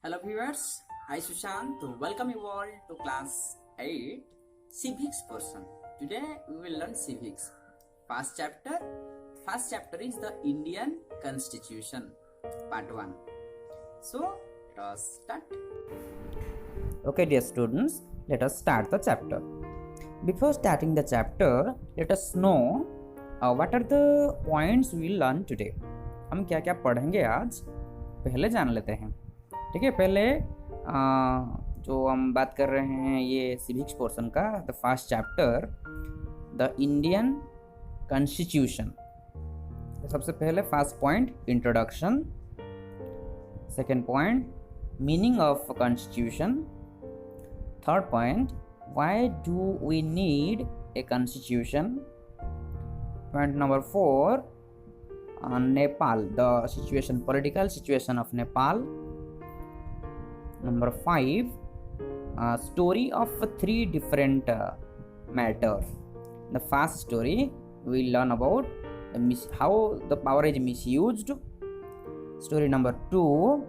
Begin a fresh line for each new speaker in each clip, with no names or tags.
Hello viewers, I Sushant to welcome you all to class 8 civics portion. Today we will learn civics. First chapter. First chapter is the Indian Constitution, part 1. So let us start. Okay dear students, let us start the chapter. Before starting the chapter, let us know what are the points we will learn today. हम क्या क्या पढ़ेंगे आज पहले जान लेते हैं. ठीक है, पहले जो हम बात कर रहे हैं ये सिविक्स पोर्शन का the first chapter the Indian constitution. सबसे पहले first point introduction, second point meaning of constitution, third point why do we need a constitution, point number 4 Nepal, the situation, political situation of Nepal. Number 5, story of 3 different matters. The first story we will learn about how the power is misused. Story number 2,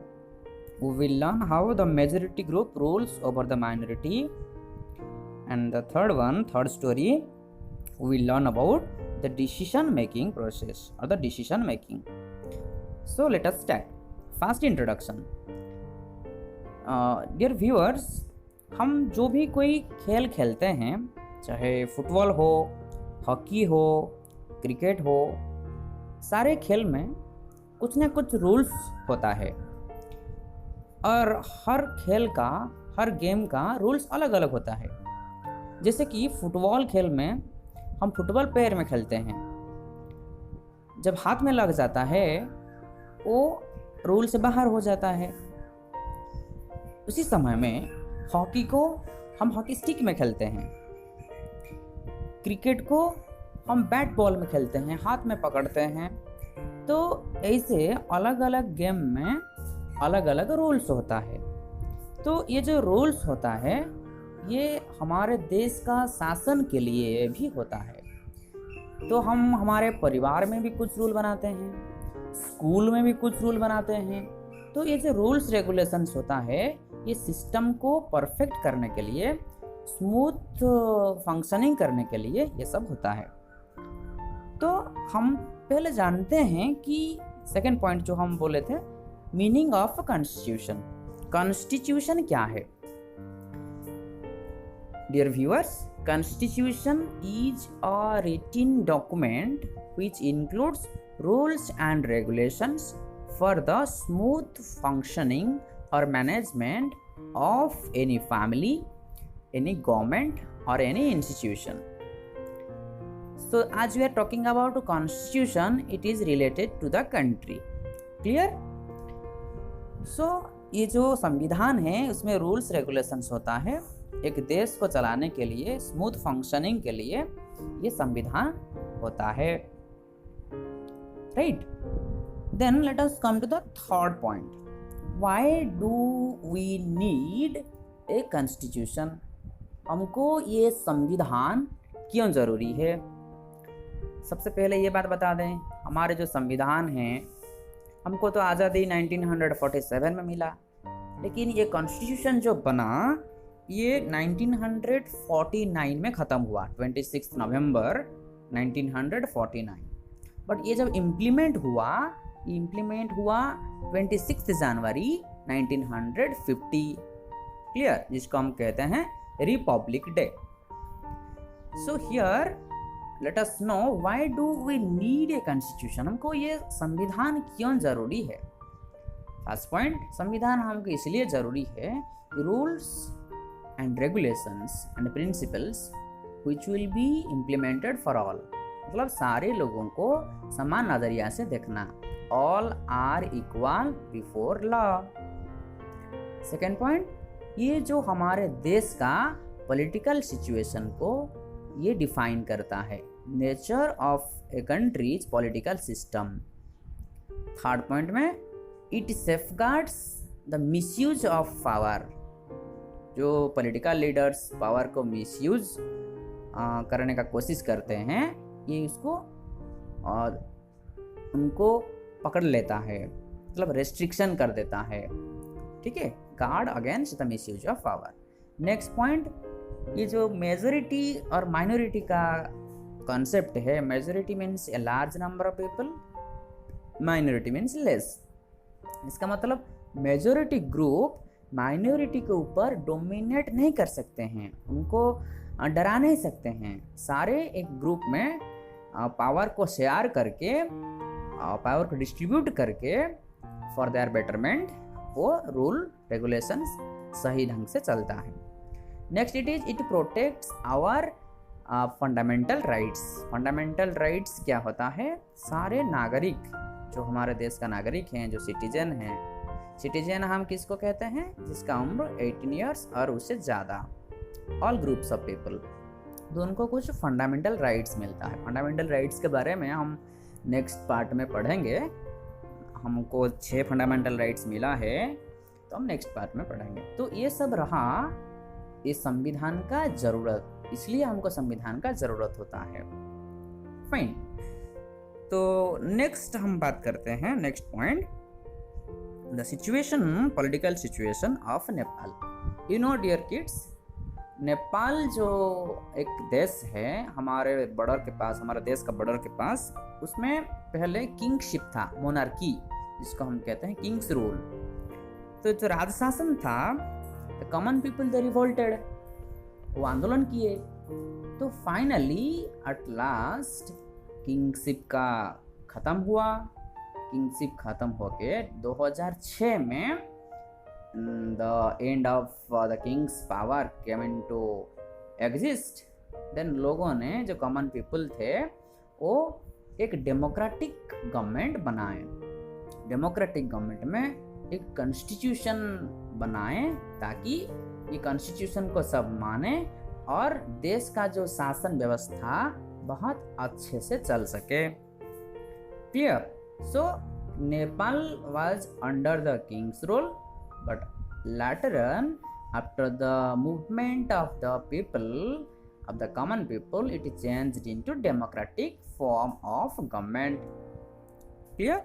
we will learn how the majority group rules over the minority. And the third story, we will learn about the decision making process or the decision making. So let us start. First introduction. Dear viewers, हम जो भी कोई खेल खेलते हैं, चाहे football हो, hockey हो, क्रिकेट हो, सारे खेल में कुछ ना कुछ रूल्स होता है और हर खेल का, हर गेम का रूल्स अलग अलग होता है. जैसे कि फुटबॉल खेल में हम फुटबॉल पैर में खेलते हैं, जब हाथ में लग जाता है वो रूल से बाहर हो जाता है. उसी समय में हॉकी को हम हॉकी स्टिक में खेलते हैं, क्रिकेट को हम बैट बॉल में खेलते हैं, हाथ में पकड़ते हैं. तो ऐसे अलग अलग गेम में अलग अलग रूल्स होता है. तो ये जो रूल्स होता है ये हमारे देश का शासन के लिए भी होता है. तो हम हमारे परिवार में भी कुछ रूल बनाते हैं, स्कूल में भी कुछ रूल बनाते हैं. तो ये जो रूल्स रेगुलेशंस होता है ये सिस्टम को परफेक्ट करने के लिए, स्मूथ फंक्शनिंग करने के लिए ये सब होता है. तो हम पहले जानते हैं कि सेकंड पॉइंट जो हम बोले थे, मीनिंग ऑफ कॉन्स्टिट्यूशन. कॉन्स्टिट्यूशन क्या है? Dear viewers, Constitution is a written document which includes rules and regulations for the smooth functioning or management of any family, any government or any institution. So as we are talking about Constitution, it is related to the country. Clear? So ये जो संविधान है उसमें rules regulations होता है. एक देश को चलाने के लिए, स्मूथ फंक्शनिंग के लिए ये संविधान होता है. Right. Then let us come to the third point. Why do we need a constitution? हमको ये संविधान क्यों जरूरी है? सबसे पहले ये बात बता दें, हमारे जो संविधान है हमको तो आज़ादी 1947 में मिला, लेकिन ये कॉन्स्टिट्यूशन जो बना ये 1949 में ख़त्म हुआ, 26 नवंबर 1949. बट ये जब इम्प्लीमेंट हुआ 26 जनवरी 1950. क्लियर? जिसको हम कहते हैं Republic Day. So here let us know why do we need a constitution. हमको ये संविधान क्यों ज़रूरी है? फर्स्ट पॉइंट, संविधान हमको इसलिए ज़रूरी है कि rules and regulations and principles which will be implemented for all. मतलब सारे लोगों को समान नजरिया से देखना. All are equal before law. Second point, ये जो हमारे देश का पॉलिटिकल सिचुएशन को ये डिफाइन करता है, nature of a country's political system. Third point में, it safeguards the misuse of power. जो पॉलिटिकल लीडर्स पावर को मिसयूज करने का कोशिश करते हैं ये उसको और उनको पकड़ लेता है, मतलब रेस्ट्रिक्शन कर देता है. ठीक है, guard against the misuse of power. Next point, ये जो मेजोरिटी और माइनॉरिटी का कॉन्सेप्ट है, majority means a large number of people, minority means less. इसका मतलब मेजोरिटी ग्रुप माइनॉरिटी के ऊपर डोमिनेट नहीं कर सकते हैं, उनको डरा नहीं सकते हैं। सारे एक ग्रुप में पावर को शेयर करके, पावर को डिस्ट्रीब्यूट करके फॉर देयर बेटरमेंट वो रूल रेगुलेशंस सही ढंग से चलता है। Next it protects our fundamental rights. Fundamental rights क्या होता है? सारे नागरिक जो हमारे देश का नागरिक हैं, जो सिटीजन हैं, सिटीजन हम किसको कहते हैं? जिसका उम्र 18 ईयर्स और उससे ज़्यादा, ऑल ग्रुप्स ऑफ पीपल, तो उनको कुछ फंडामेंटल राइट्स मिलता है। फंडामेंटल राइट्स के बारे में हम नेक्स्ट पार्ट में पढ़ेंगे। हमको 6 फंडामेंटल राइट्स मिला है, तो हम नेक्स्ट पार्ट में पढ़ेंगे। तो ये सब रहा इस संविधान का ज़रूरत, इसलिए हमको संविधान का ज़रूरत होता है। फाइन, तो नेक्स्ट हम बात करते हैं, next point, the situation, political situation of Nepal. You know dear kids, Nepal जो एक देश है हमारे बॉर्डर के पास, हमारे देश का बॉर्डर के पास, उसमें पहले किंगशिप था, मोनार्की जिसको हम कहते हैं, किंग्स रूल। तो जो राजशासन था, the common people they revolted, वो आंदोलन किए। तो फाइनली एट लास्ट किंगशिप का ख़त्म हुआ। किंगशिप ख़त्म होके 2006 में the end of the kings power came into exist. Then लोगों ने, जो कॉमन पीपल थे, वो एक डेमोक्रेटिक गवर्नमेंट बनाए। डेमोक्रेटिक गवर्नमेंट में एक कॉन्स्टिट्यूशन बनाए ताकि ये कॉन्स्टिट्यूशन को सब माने और देश का जो शासन व्यवस्था बहुत अच्छे से चल सके। Clear? So Nepal was under the king's rule, but later on, after the movement of the people, of the common people, it changed into democratic form of government. Clear?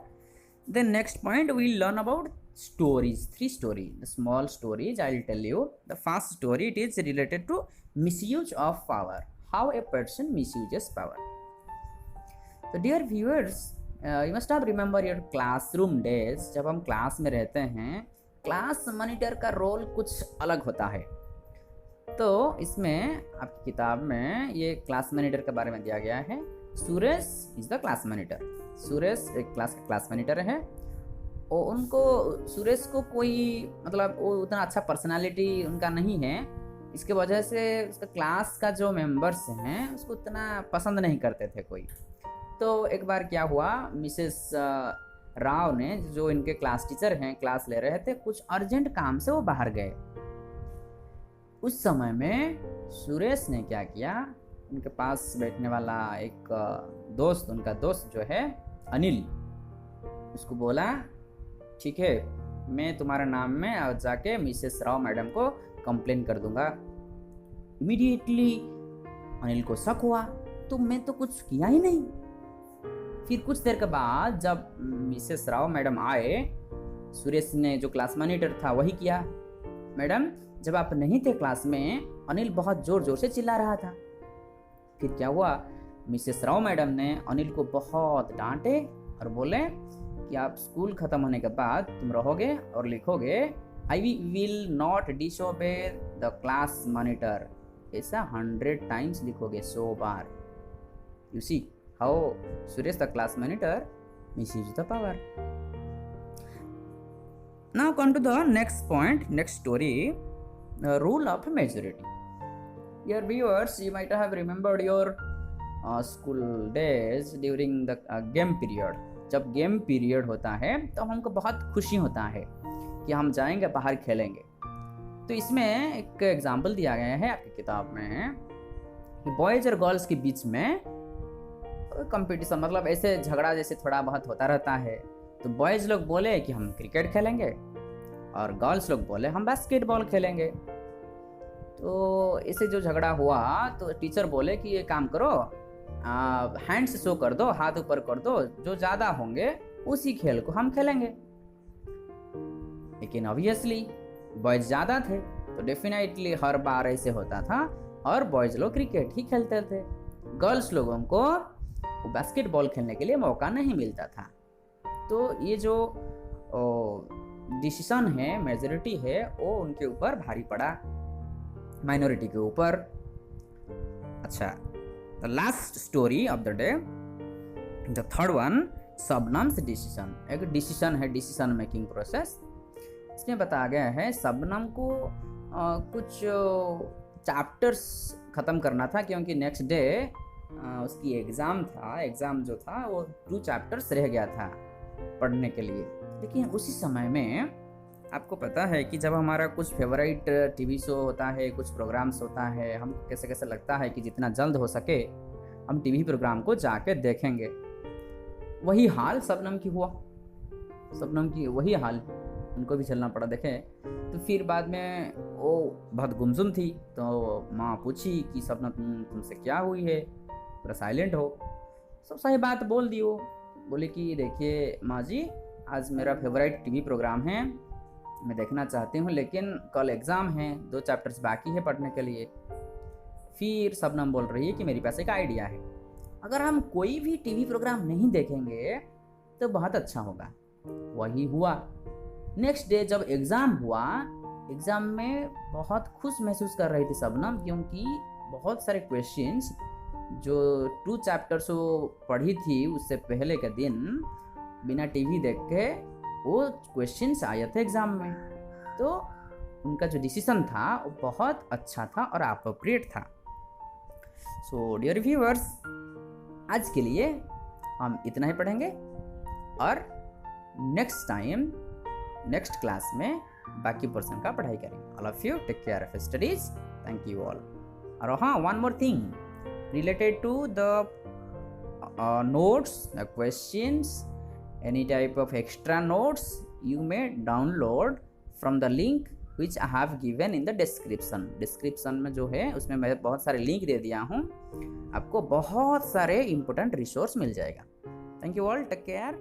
The next point we learn about stories, 3 stories, the small stories I will tell you. The first story, it is related to misuse of power, how a person misuses power. So dear viewers, you must have remember your classroom days. जब हम class में रहते हैं, class monitor का role कुछ अलग होता है। तो इसमें आपकी किताब में ये क्लास मॉनिटर के बारे में दिया गया है। Suresh is the class monitor. Suresh एक क्लास का क्लास मॉनिटर है। और उनको, सुरेश को कोई मतलब वो उतना अच्छा पर्सनालिटी उनका नहीं है, इसके वजह से उसका क्लास का जो मेंबर्स हैं उसको उतना पसंद नहीं करते थे कोई। तो एक बार क्या हुआ, मिसेस राव ने, जो इनके क्लास टीचर हैं, क्लास ले रहे थे, कुछ अर्जेंट काम से वो बाहर गए। उस समय में सुरेश ने क्या किया, उनके पास बैठने वाला एक दोस्त, उनका दोस्त जो है अनिल, उसको बोला, ठीक है मैं तुम्हारे नाम में जाके मिसेस राव मैडम को कंप्लेन कर दूंगा। इमीडिएटली अनिल को शक हुआ, तो मैं तो कुछ किया ही नहीं। फिर कुछ देर के बाद जब मिसेस राव मैडम आए, सुरेश ने जो क्लास मॉनिटर था वही किया, मैडम जब आप नहीं थे क्लास में, अनिल बहुत जोर जोर से चिल्ला रहा था। फिर क्या हुआ, मिसेस राव मैडम ने अनिल को बहुत डांटे और बोले कि आप स्कूल खत्म होने के बाद तुम रहोगे और लिखोगे, I will not disobey the class monitor. ऐसा 100 टाइम्स लिखोगे, 100 बार। You see how Suresh the class monitor misused the power. Now come to the next point, next story, the rule of majority. Dear viewers, you might have remembered your school days during the game period. जब game period होता है तो हमको बहुत खुशी होता है कि हम जाएंगे बाहर खेलेंगे। तो इसमें एक एग्जाम्पल दिया गया है आपकी किताब में कि बॉयज और गर्ल्स के बीच में कंपटीशन, मतलब ऐसे झगड़ा जैसे थोड़ा बहुत होता रहता है। तो बॉयज़ लोग बोले कि हम क्रिकेट खेलेंगे और गर्ल्स लोग बोले हम बास्केटबॉल खेलेंगे। तो ऐसे जो झगड़ा हुआ तो टीचर बोले कि ये काम करो, हैंड्स शो कर दो, हाथ ऊपर कर दो, जो ज़्यादा होंगे उसी खेल को हम खेलेंगे। लेकिन ऑब्वियसली बॉयज़ ज़्यादा थे तो डेफिनेटली हर बार ऐसे होता था और बॉयज़ लोग क्रिकेट ही खेलते थे, गर्ल्स लोगों को बास्केटबॉल खेलने के लिए मौका नहीं मिलता था। तो ये जो डिसीजन है, मेजॉरिटी है, वो उनके ऊपर भारी पड़ा, माइनॉरिटी के ऊपर। अच्छा, the last story of the day, the third one, Shabnam's decision. एक डिसीजन है, डिसीजन मेकिंग प्रोसेस। इसमें बताया गया है शबनम को कुछ चैप्टर्स ख़त्म करना था क्योंकि नेक्स्ट डे उसकी एग्ज़ाम था। एग्ज़ाम जो था वो 2 चैप्टर्स रह गया था पढ़ने के लिए। लेकिन उसी समय में आपको पता है कि जब हमारा कुछ फेवरेट टीवी शो होता है, कुछ प्रोग्राम्स होता है, हम कैसे कैसे लगता है कि जितना जल्द हो सके हम टीवी प्रोग्राम को जाके देखेंगे। वही हाल शबनम की हुआ, शबनम की वही हाल उनको भी चलना पड़ा। देखें तो फिर बाद में वो बहुत गुमसुम थी, तो माँ पूछी कि शबनम तुमसे क्या हुई है, पूरा साइलेंट हो। सब सही बात बोल दी। वो बोले कि देखिए माँ जी, आज मेरा फेवरेट टीवी प्रोग्राम है, मैं देखना चाहती हूँ, लेकिन कल एग्ज़ाम है, 2 चैप्टर्स बाकी है पढ़ने के लिए। फिर शबनम बोल रही है कि मेरे पास एक आइडिया है, अगर हम कोई भी टीवी प्रोग्राम नहीं देखेंगे तो बहुत अच्छा होगा। वही हुआ। नेक्स्ट डे जब एग्ज़ाम हुआ, एग्ज़ाम में बहुत खुश महसूस कर रही थी शबनम, क्योंकि बहुत सारे क्वेश्चंस जो 2 चैप्टर्स वो पढ़ी थी उससे पहले के दिन बिना टीवी देख के वो क्वेश्चंस आए थे एग्ज़ाम में। तो उनका जो डिसीजन था वो बहुत अच्छा था और अप्रोप्रिएट था। सो डियर व्यूअर्स, आज के लिए हम इतना ही पढ़ेंगे और नेक्स्ट टाइम नेक्स्ट क्लास में बाकी पोर्शन का पढ़ाई करेंगे। All of you take care of studies, thank you all. और हाँ, one more thing related to the notes, the questions, any type of extra notes you may download from the link which I have given in the description. Description में जो है उसमें मैं बहुत सारे link दे दिया हूँ, आपको बहुत सारे इंपॉर्टेंट रिसोर्स मिल जाएगा। Thank you all, take care.